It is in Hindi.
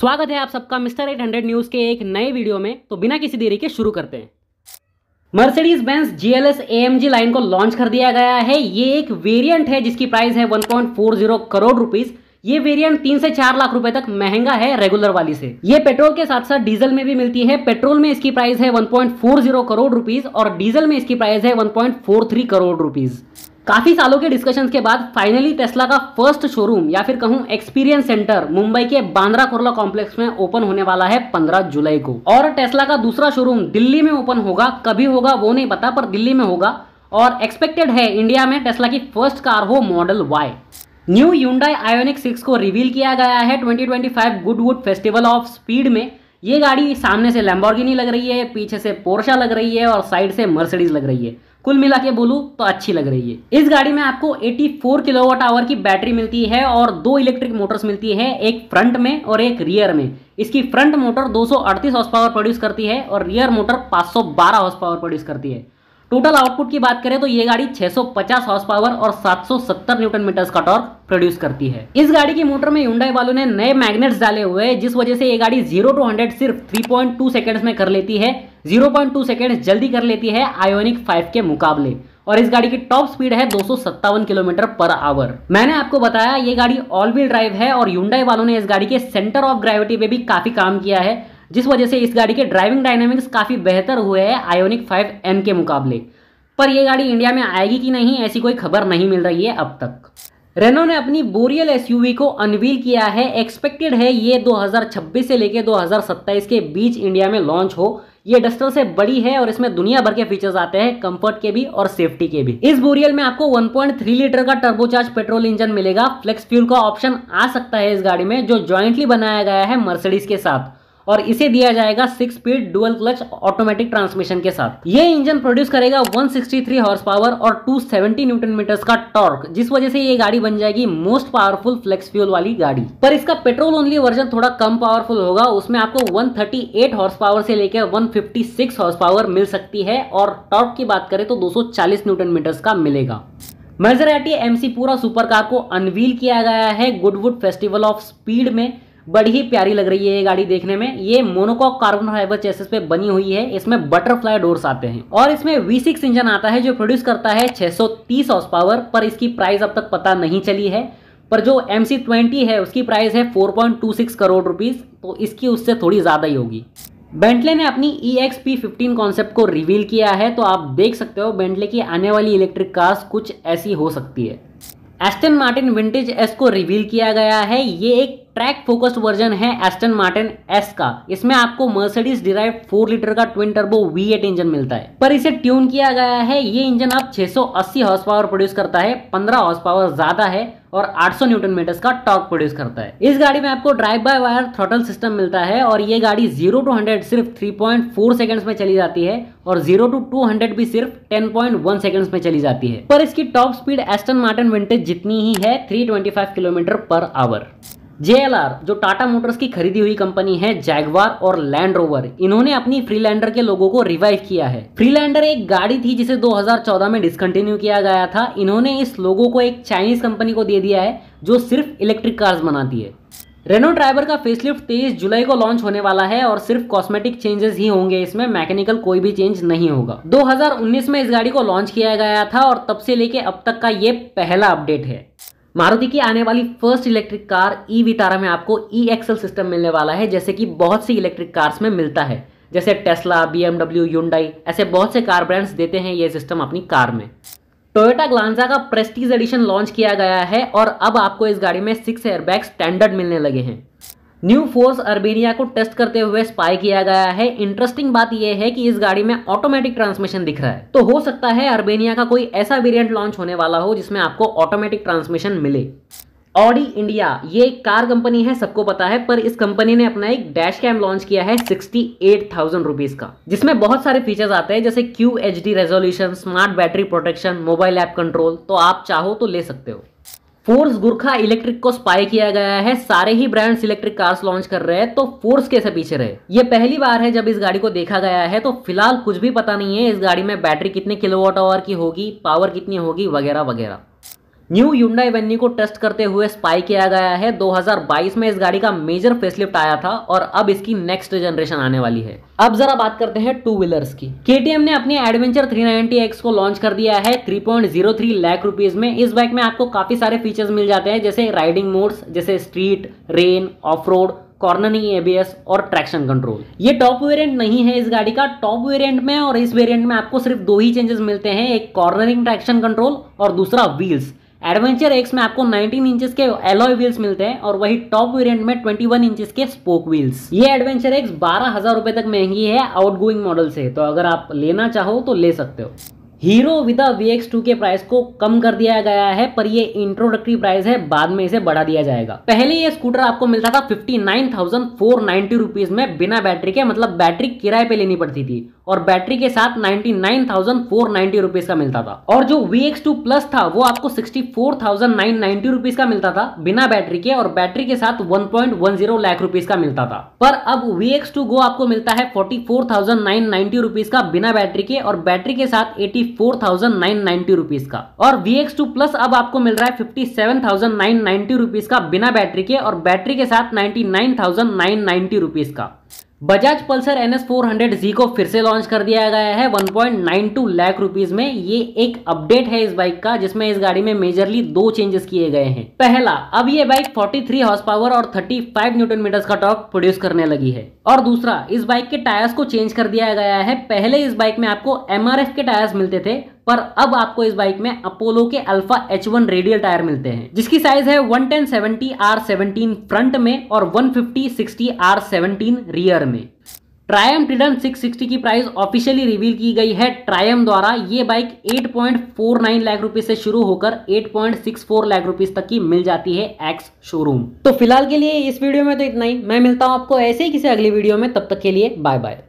स्वागत है आप सबका मिस्टर 800 न्यूज़ के एक नए वीडियो में। तो बिना किसी देरी के शुरू करते हैं। Mercedes Benz GLS AMG line को लॉन्च कर दिया गया है। ये एक वेरिएंट है जिसकी प्राइस है 1.40 करोड़ रुपीस। ये वेरिएंट 3 से 4 लाख रुपए तक महंगा है रेगुलर वाली से। ये पेट्रोल के साथ साथ डीजल में भी मिलती है। पेट्रोल में इसकी प्राइस है 1.40 करोड़ रुपीस और डीजल में इसकी प्राइस है 1.43 करोड़ रुपीस। काफी सालों के डिस्कशंस के बाद फाइनली टेस्ला का फर्स्ट शोरूम या फिर कहूं एक्सपीरियंस सेंटर मुंबई के बांद्रा कुर्ला कॉम्प्लेक्स में ओपन होने वाला है 15 जुलाई को। और टेस्ला का दूसरा शोरूम दिल्ली में ओपन होगा, कभी होगा वो नहीं पता, पर दिल्ली में होगा। और एक्सपेक्टेड है इंडिया में टेस्ला की फर्स्ट कार हो model Y। New Hyundai Ioniq 6 को रिवील किया गया है 2025 गुडवुड फेस्टिवल ऑफ स्पीड में। ये गाड़ी सामने से लैम्बोर्गिनी लग रही है, पीछे से पोर्शा लग रही है और साइड से मर्सिडीज लग रही है। कुल मिला के बोलूं तो अच्छी लग रही है। इस गाड़ी में आपको 84 किलोवाट आवर की बैटरी मिलती है और 2 इलेक्ट्रिक मोटर्स मिलती है, एक फ्रंट में और एक रियर में। इसकी front motor 238 horse power produce करती है और rear motor 512 horse power produce करती है। टोटल आउटपुट की बात करें तो ये गाड़ी 650 हॉर्स पावर और 770 न्यूटन मीटर्स का टॉर्क प्रोड्यूस करती है। इस गाड़ी की मोटर में Hyundai वालों ने नए मैग्नेट्स डाले हुए हैं, जिस वजह से ये गाड़ी 0 to 100 सिर्फ 3.2 सेकंड्स में कर लेती है। 0.2 सेकंड्स जल्दी कर लेती है Ioniq 5 के मुकाबले। और इस गाड़ी की टॉप स्पीड है 257 किलोमीटर पर आवर। मैंने आपको बताया ये गाड़ी ऑल व्हील ड्राइव है और Hyundai वालों ने इस गाड़ी के सेंटर ऑफ ग्रेविटी पे भी काफी काम किया है, जिस वजह से इस गाड़ी के ड्राइविंग डायनेमिक्स काफी बेहतर हुए हैं Ioniq 5N के मुकाबले। पर यह गाड़ी इंडिया में आएगी कि नहीं, ऐसी कोई खबर नहीं मिल रही है अब तक। रेनो ने अपनी बोरियल SUV को अनवील किया है। एक्सपेक्टेड है ये 2026 से लेकर 2027 के बीच इंडिया में लॉन्च हो। ये डस्टर से बड़ी है और इसमें दुनिया भर के फीचर्स आते हैं, कंफर्ट के भी और सेफ्टी के भी। इस बोरियल में आपको 1.3 लीटर का टर्बोचार्ज पेट्रोल इंजन मिलेगा। फ्लेक्स फ्यूल का ऑप्शन आ सकता है इस गाड़ी में, जो जॉइंटली बनाया गया है मर्सिडीज के साथ, और इसे दिया जाएगा 6 speed dual clutch automatic transmission के साथ। ये इंजन प्रोड्यूस करेगा 163 हॉर्स पावर और 270 न्यूटन मीटर्स का टॉर्क, जिस वजह से ये गाड़ी बन जाएगी मोस्ट पावरफुल फ्लेक्स फ्यूल वाली गाड़ी। पर इसका पेट्रोल ओनली वर्जन थोड़ा कम पावरफुल होगा। उसमें आपको 138 हॉर्स पावर से लेकर 156 हॉर्स पावर मिल सकती है और टॉर्क की बात करें तो 240 न्यूटन मीटर्स का मिलेगा। Maserati MC पूरा सुपर कार को अनवील किया गया है गुडवुड फेस्टिवल ऑफ स्पीड में। बड़ी ही प्यारी लग रही है ये गाड़ी देखने में। ये मोनोकॉक कार्बन फाइबर चेसिस पे बनी हुई है। इसमें बटरफ्लाई डोर्स आते हैं और इसमें V6 इंजन आता है जो प्रोड्यूस करता है 630 हॉर्स पावर। पर इसकी प्राइस अब तक पता नहीं चली है। पर जो MC20 है उसकी प्राइस है 4.26 करोड़ रुपीस, तो इसकी उससे थोड़ी ज्यादा ही होगी। बेंटले ने अपनी EXP15 कॉन्सेप्ट को रिवील किया है, तो आप देख सकते हो बेंटले की आने वाली इलेक्ट्रिक कार्स कुछ ऐसी हो सकती है। एस्टन मार्टिन विंटेज S को रिवील किया गया है। ये एक ट्रैक फोकस्ड वर्जन है एस्टन मार्टिन S का। इसमें आपको मर्सिडीज डिराइव्ड 4 लीटर का ट्विन टर्बो V8 इंजन मिलता है, पर इसे ट्यून किया गया है। ये इंजन अब 680 हॉर्स पावर प्रोड्यूस करता है, 15 हॉर्स पावर ज्यादा है और 800 न्यूटन मीटर्स का टॉर्क प्रोड्यूस करता है। इस गाड़ी में आपको drive by wire throttle system मिलता है और ये गाड़ी 0 to 100 सिर्फ 3.4 सेकंड्स में चली जाती है और 0 to 200 भी सिर्फ 10.1 सेकंड्स में चली जाती है। पर इसकी top speed Aston Martin vintage जितनी ही है, 325 किलोमीटर पर आवर। JLR जो टाटा मोटर्स की खरीदी हुई कंपनी है, जैगवार और लैंड रोवर, इन्होंने अपनी फ्रीलैंडर के लोगों को रिवाइव किया है। फ्रीलैंडर एक गाड़ी थी जिसे 2014 में डिसकंटिन्यू किया गया था। इन्होंने इस लोगो को एक चाइनीज कंपनी को दे दिया है जो सिर्फ इलेक्ट्रिक कार्स बनाती है। रेनो ड्राइवर का फेसलिफ्ट 23 जुलाई को लॉन्च होने वाला है और सिर्फ कॉस्मेटिक चेंजेस ही होंगे इसमें, मैकेनिकल कोई भी चेंज नहीं होगा। 2019 में इस गाड़ी को लॉन्च किया गया था और तब से लेके अब तक का ये पहला अपडेट है। मारुति की आने वाली फर्स्ट इलेक्ट्रिक कार ई-विटारा में आपको E-एक्सेल सिस्टम मिलने वाला है, जैसे कि बहुत सी इलेक्ट्रिक कार्स में मिलता है। जैसे टेस्ला, BMW, Hyundai, ऐसे बहुत से कार ब्रांड्स देते हैं ये सिस्टम अपनी कार में। टोयोटा ग्लांजा का प्रेस्टीज एडिशन लॉन्च किया गया है और अब आपको इस गाड़ी में 6 एयरबैग स्टैंडर्ड मिलने लगे हैं। न्यू फोर्स अर्बेनिया को टेस्ट करते हुए स्पाई किया गया है। इंटरेस्टिंग बात यह है कि इस गाड़ी में ऑटोमेटिक ट्रांसमिशन दिख रहा है, तो हो सकता है अर्बेनिया का कोई ऐसा वेरिएंट लॉन्च होने वाला हो जिसमें आपको ऑटोमेटिक ट्रांसमिशन मिले। ऑडी इंडिया ये एक कार कंपनी है, सबको पता है, पर इस कंपनी ने अपना एक डैश कैम लॉन्च किया है 68,000 रुपीज का, जिसमें बहुत सारे फीचर्स आते हैं जैसे QHD resolution, smart battery protection, mobile app control. तो आप चाहो तो ले सकते हो। फोर्स गुरखा इलेक्ट्रिक को स्पाई किया गया है। सारे ही ब्रांड्स इलेक्ट्रिक कार्स लॉन्च कर रहे हैं, तो फोर्स कैसे पीछे रहे? ये पहली बार है जब इस गाड़ी को देखा गया है, तो फिलहाल कुछ भी पता नहीं है इस गाड़ी में बैटरी कितने किलोवाट आवर की होगी, पावर कितनी होगी, वगैरह वगैरह। न्यू Hyundai Venue को टेस्ट करते हुए स्पाई किया गया है। 2022 में इस गाड़ी का मेजर फेसलिफ्ट आया था और अब इसकी नेक्स्ट जनरेशन आने वाली है। अब जरा बात करते हैं टू व्हीलर्स की। KTM ने अपनी एडवेंचर 390X को लॉन्च कर दिया है 3.03 लाख रुपीज में। इस बाइक में आपको काफी सारे फीचर्स मिल जाते हैं, जैसे राइडिंग मोड्स, जैसे street, rain, of road, cornering ABS और ट्रैक्शन कंट्रोल। ये टॉप वेरिएंट नहीं है इस गाड़ी का। टॉप वेरिएंट में और इस वेरिएंट में आपको सिर्फ दो ही चेंजेस मिलते हैं, एक कॉर्नरिंग ट्रैक्शन कंट्रोल और दूसरा व्हील्स। एडवेंचर एक्स में आपको 19 इंचेस के एलॉय व्हील्स मिलते हैं और वही टॉप वेरिएंट में 21 इंचेस के स्पोक व्हील्स। ये एडवेंचर एक्स 12,000 रुपए तक महंगी है आउटगोइंग मॉडल से, तो अगर आप लेना चाहो तो ले सकते हो। हीरो विदा VX2 के प्राइस को कम कर दिया गया है, पर ये इंट्रोडक्टरी प्राइस है, बाद में इसे बढ़ा दिया जाएगा। पहले ये स्कूटर आपको मिलता था 59,490 रुपीज में बिना बैटरी के, मतलब बैटरी किराए पे लेनी पड़ती थी, और बैटरी के साथ 99,490 रुपीज का मिलता था। और जो VX2 प्लस था वो आपको 64,990 रुपीज का मिलता था बिना बैटरी के, और बैटरी के साथ 1.10 लाख रुपीज का मिलता था। पर अब VX2 Go आपको मिलता है 44,990 रुपीज का बिना बैटरी के, और बैटरी के साथ 84,990 रुपीज का। और VX2 प्लस अब आपको मिल रहा है 57,990 रुपीज का बिना बैटरी के, और बैटरी के साथ 99,990 रुपीज का। बजाज पल्सर NS400Z को फिर से लॉन्च कर दिया गया है 1.92 लाख रुपीज में। ये एक अपडेट है इस बाइक का, जिसमें इस गाड़ी में मेजरली दो चेंजेस किए गए हैं। पहला, अब ये बाइक 43 हॉर्स पावर और 35 न्यूटन मीटर्स का टॉर्क प्रोड्यूस करने लगी है। और दूसरा, इस बाइक के टायर्स को चेंज कर दिया गया है। पहले इस बाइक में आपको MRF के टायर्स मिलते थे, पर अब आपको इस बाइक में अपोलो के अल्फा H1 रेडियल टायर मिलते हैं, जिसकी साइज है 110/70R17 फ्रंट में और 150/60R17 रियर में। ट्रायम्फ ट्रिडन 660 की प्राइस ऑफिशियली रिवील की गई है ट्रायम्फ द्वारा। ये बाइक 8.49 लाख रुपीज से शुरू होकर 8.64 लाख रुपीज तक की मिल जाती है एक्स शोरूम। तो फिलहाल के लिए इस वीडियो में तो इतना ही। मैं मिलता हूं आपको ऐसे ही किसी अगली वीडियो में, तब तक के लिए बाय बाय।